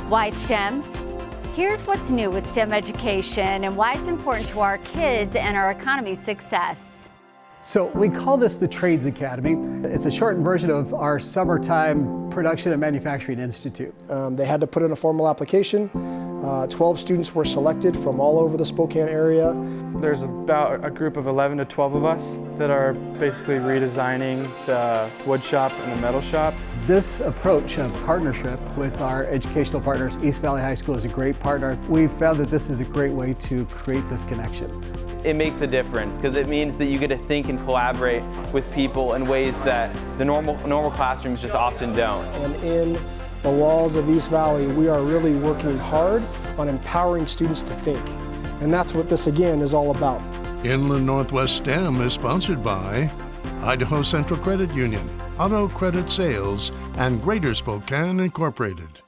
Why STEM? Here's what's new with STEM education and why it's important to our kids and our economy's success. So we call this the Trades Academy. It's a shortened version of our summertime production and manufacturing institute. They had to put in a formal application. 12 students were selected from all over the Spokane area. There's about a group of 11 to 12 of us that are basically redesigning the wood shop and the metal shop. This approach of partnership with our educational partners, East Valley High School is a great partner. We've found that this is a great way to create this connection. It makes a difference because it means that you get to think and collaborate with people in ways that the normal classrooms just often don't. And in the walls of East Valley, we are really working hard on empowering students to think. And that's what this, again, is all about. Inland Northwest STEM is sponsored by Idaho Central Credit Union, Auto Credit Sales, and Greater Spokane Incorporated.